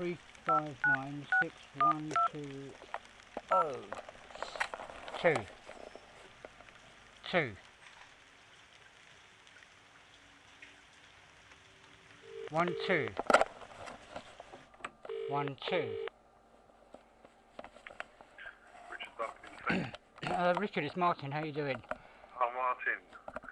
2. 1 2 1 2. Richard, it's Martin. How are you doing? Oh, Martin.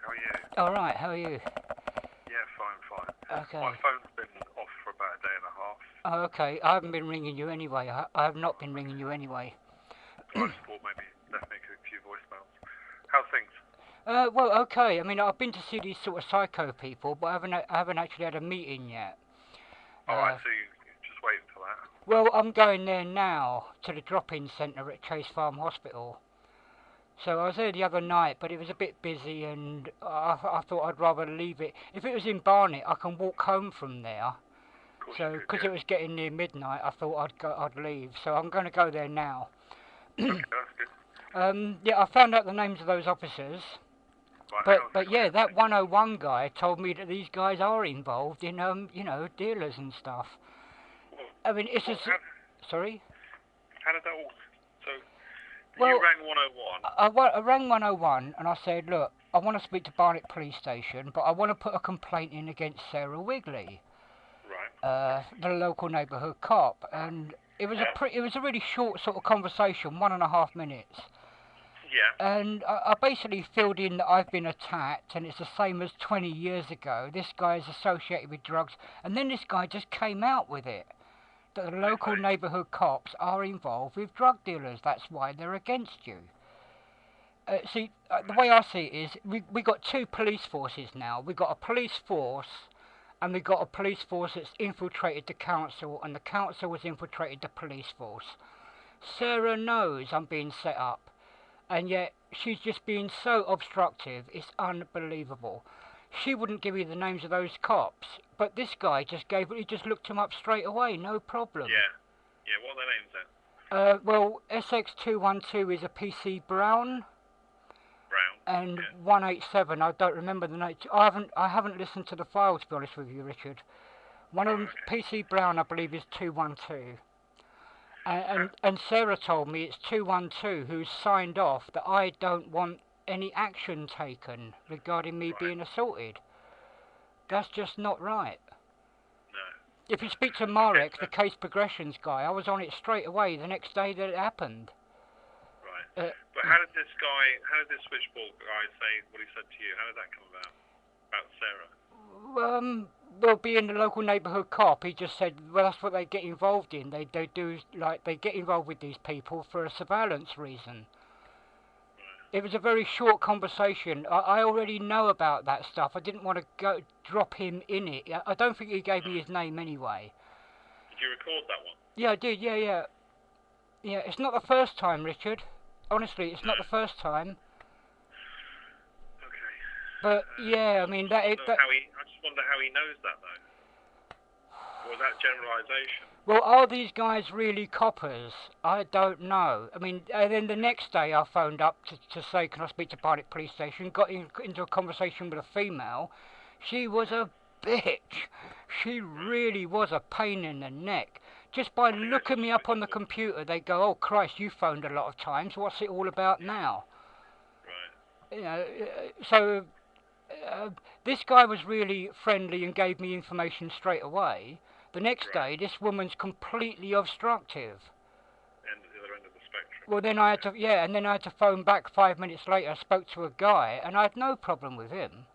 How are you? All right. How are you? Yeah, fine. Okay. My phone's been off for about a day and a half. Oh, okay. I haven't been ringing you anyway. I have not been ringing you anyway. So I just thought maybe left me a few voicemails. How's things? Well, okay. I mean, I've been to see these sort of psycho people, but I haven't actually had a meeting yet. Alright, so you just wait until that. Well, I'm going there now to the drop-in centre at Chase Farm Hospital. So I was there the other night, but it was a bit busy, and I thought I'd rather leave it. If it was in Barnet, I can walk home from there. So, because it was getting near midnight, I thought I'd leave. So I'm going to go there now. Okay, that's good. Yeah, I found out the names of those officers. Right, but yeah, that 101 guy told me that these guys are involved in you know, dealers and stuff. I mean, it's just sorry. How did that all? So well, you rang 101. I rang 101 and I said, look, I want to speak to Barnet Police Station, but I want to put a complaint in against Sarah Wigley, right? The local neighbourhood cop, and it was a really short sort of conversation, 1.5 minutes. Yeah. And I basically filled in that I've been attacked, and it's the same as 20 years ago. This guy is associated with drugs, and then this guy just came out with it. That the local neighbourhood cops are involved with drug dealers. That's why they're against you. See, the way I see it is, we got 2 police forces now. We got a police force, and we got a police force that's infiltrated the council, and the council has infiltrated the police force. Sarah knows I'm being set up, and yet she's just being so obstructive. It's unbelievable. She wouldn't give me the names of those cops, but this guy he just looked them up straight away, no problem. Yeah, what are their names then? Well, SX212 is a PC Brown. And 187, I don't remember the name. I haven't listened to the file, to be honest with you, Richard. One of them, PC Brown, I believe, is 212. And Sarah told me it's 212 who's signed off that I don't want any action taken regarding me being assaulted. That's just not right. No. If you speak to Marek, the case progressions guy, I was on it straight away the next day that it happened. Right. But how did this switchboard guy say what he said to you? How did that come about Sarah? Well, being the local neighbourhood cop, he just said, well, that's what they get involved in. They get involved with these people for a surveillance reason. It was a very short conversation. I already know about that stuff. I didn't want to drop him in it. I don't think he gave me his name anyway. Did you record that one? Yeah, I did. Yeah. It's not the first time, Richard. Honestly, it's not the first time. Okay. But yeah, I mean I just wonder how he knows that though. Or was that generalisation? Well, are these guys really coppers? I don't know. I mean, and then the next day I phoned up to say, can I speak to Barnet Police Station? Got into a conversation with a female. She was a bitch. She really was a pain in the neck. Just by looking me up on the computer, they go, oh Christ, you phoned a lot of times. What's it all about now? Right. You know, so this guy was really friendly and gave me information straight away. The next day, this woman's completely obstructive. And the other end of the spectrum. Well, then I had to phone back 5 minutes later. I spoke to a guy, and I had no problem with him.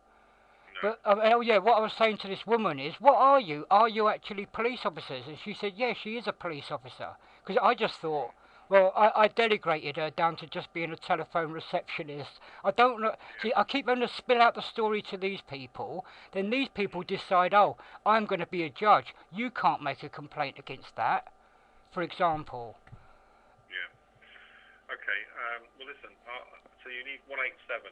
No. But what I was saying to this woman is, what are you? Are you actually police officers? And she said, yeah, she is a police officer. Because I just thought, well, I delegated her down to just being a telephone receptionist. I don't know. See, I keep going to spill out the story to these people. Then these people decide, oh, I'm going to be a judge. You can't make a complaint against that, for example. Yeah. Okay. Well, listen. So you need 187.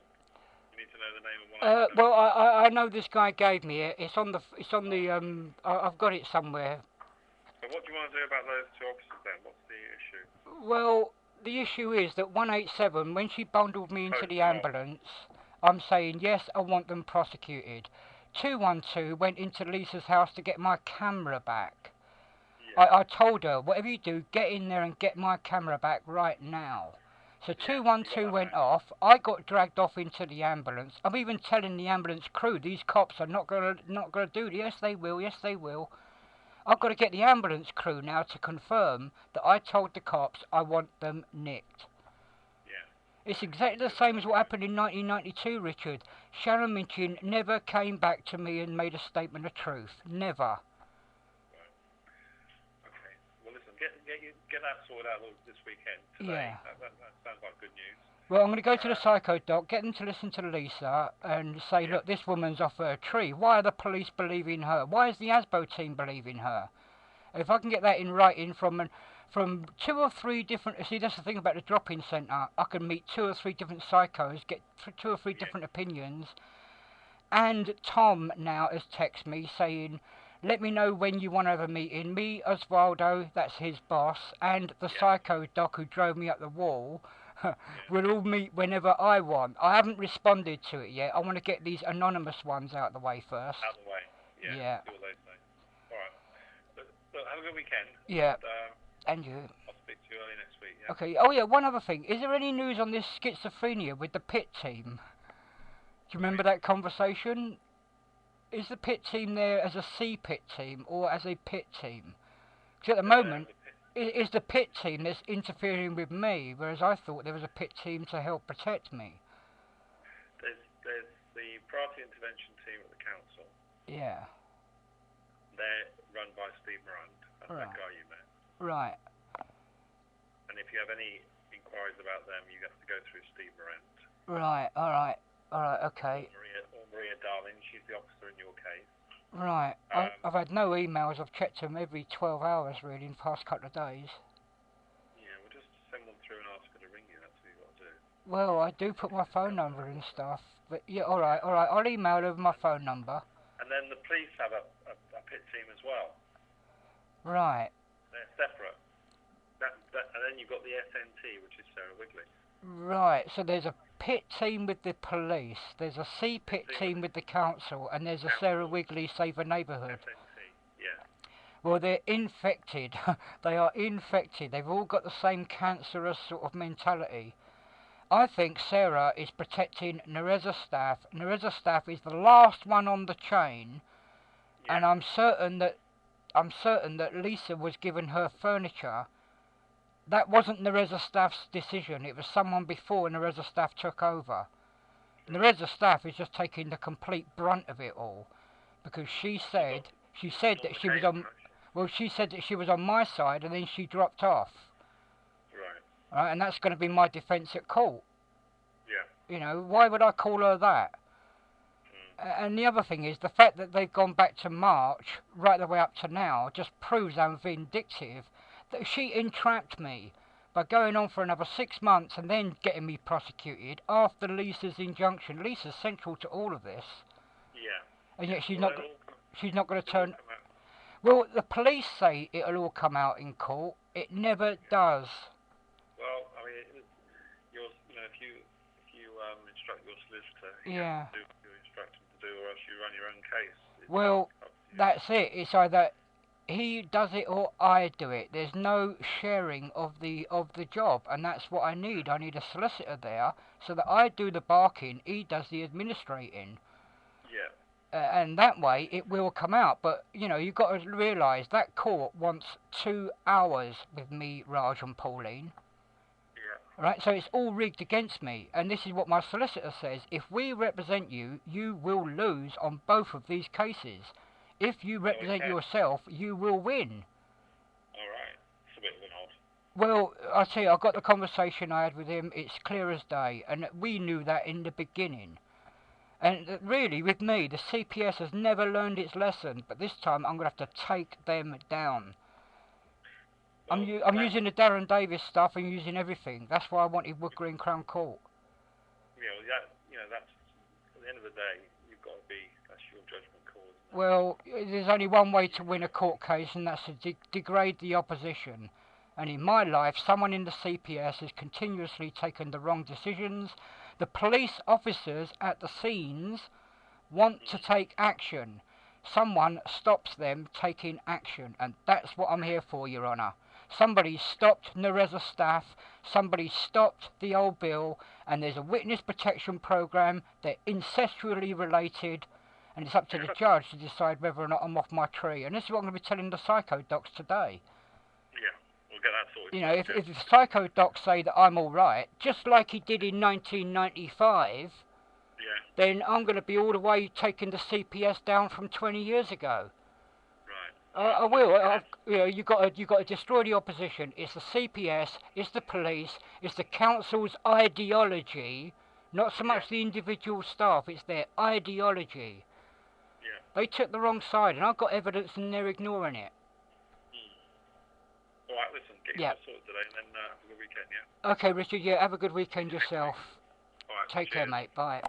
You need to know the name of 187. Well, I know this guy gave me it. It's on the. I've got it somewhere. But what do you want to do about those 2 officers then? What's the issue? Well, the issue is that 187, when she bundled me into the ambulance, I'm saying, yes, I want them prosecuted. 212 went into Lisa's house to get my camera back. I told her, whatever you do, get in there and get my camera back right now. So 212 went off. I got dragged off into the ambulance. I'm even telling the ambulance crew, these cops are not gonna do it. Yes, they will. Yes, they will. I've got to get the ambulance crew now to confirm that I told the cops I want them nicked. Yeah. It's exactly the same as what happened in 1992, Richard. Sharon Minchin never came back to me and made a statement of truth. Never. Okay. Well, listen, get that sorted out this weekend today. Yeah. That sounds like good news. Well, I'm going to go to the psycho doc, get them to listen to Lisa and say, look, this woman's off her tree. Why are the police believing her? Why is the ASBO team believing her? If I can get that in writing from 2 or 3 different... See, that's the thing about the drop-in centre. I can meet 2 or 3 different psychos, get 2 or 3 different opinions. And Tom now has texted me saying, let me know when you want to have a meeting. Me, Osvaldo, that's his boss, and the psycho doc who drove me up the wall... We'll all meet whenever I want. I haven't responded to it yet. I want to get these anonymous ones out of the way first. Out of the way. Yeah. See what they say. All right. Look, have a good weekend. Yeah. And you. I'll speak to you early next week. Yeah? Okay. Oh yeah. One other thing. Is there any news on this schizophrenia with the pit team? Do you remember that conversation? Is the pit team there as a CPIT team or as a pit team? Because at the moment. Is the pit team that's interfering with me, whereas I thought there was a pit team to help protect me. There's the priority intervention team at the council. Yeah. They're run by Steve Morant, that's that guy you met. Right. And if you have any inquiries about them, you have to go through Steve Morant. Right, alright, okay. Or Maria Darling, she's the officer in your case. Right. I've had no emails. I've checked them every 12 hours, really, in the past couple of days. Yeah, we'll just send one through and ask her to ring you. That's what you've got to do. Well, I do put my phone number and stuff. But, yeah, alright. I'll email over my phone number. And then the police have a pit team as well. Right. They're separate. And then you've got the SNT, which is Sarah Wigley. Right, so there's a pit team with the police, there's a CPIT team with the council, and there's a Sarah Wigley Save a Neighbourhood. Yeah. Well, they're infected. They are infected. They've all got the same cancerous sort of mentality. I think Sarah is protecting Nereza Staff. Nereza Staff is the last one on the chain, and I'm certain that Lisa was given her furniture. That wasn't Nereza Staff's decision. It was someone before Nereza Staff took over. Nereza Staff is just taking the complete brunt of it all, because she said that she was on. Well, she said that she was on my side, and then she dropped off. Right, and that's going to be my defence at court. Yeah. You know, why would I call her that? And the other thing is, the fact that they've gone back to March, right the way up to now, just proves how vindictive. That she entrapped me by going on for another 6 months and then getting me prosecuted after Lisa's injunction. Lisa's central to all of this. Yeah. And yet she's not going to turn... Well, the police say it'll all come out in court. It never does. Well, I mean, if you instruct your solicitor, you instruct him to do, or else you run your own case. Well, that's it. It's either he does it or I do it. There's no sharing of the job, and that's what I need. I need a solicitor there so that I do the barking, he does the administrating. Yeah. And that way it will come out. But you've got to realise that court wants 2 hours with me, Raj, and Pauline. Yeah. Right, so it's all rigged against me, and this is what my solicitor says. If we represent you, you will lose on both of these cases. If you represent yourself, you will win. Alright, it's a bit of an odd. Well, I tell you, I got the conversation I had with him, it's clear as day, and we knew that in the beginning. And really, with me, the CPS has never learned its lesson, but this time I'm going to have to take them down. Well, I'm using the Darren Davis stuff and using everything. That's why I wanted Wood Green Crown Court. Yeah, that's, at the end of the day, you've got to be, that's your judgment call. Well, there's only one way to win a court case, and that's to degrade the opposition. And in my life, someone in the CPS has continuously taken the wrong decisions. The police officers at the scenes want to take action. someone stops them taking action, and that's what I'm here for, Your Honour. Somebody stopped Nereza staff, somebody stopped the old bill, and there's a witness protection programme. They're incestually related, and it's up to the judge to decide whether or not I'm off my tree. And this is what I'm going to be telling the psycho docs today. Yeah, we'll get that sorted. You know, if the psycho docs say that I'm all right, just like he did in 1995, then I'm going to be all the way taking the CPS down from 20 years ago. Right. I will. You know, you got to destroy the opposition. It's the CPS, it's the police, it's the council's ideology, not so much the individual staff. It's their ideology. Yeah. They took the wrong side, and I've got evidence, and they're ignoring it. All right, listen, get yourself sorted today, and then have a good weekend, yeah? Okay, Richard, yeah, have a good weekend yourself. All right, Take care, mate. Bye.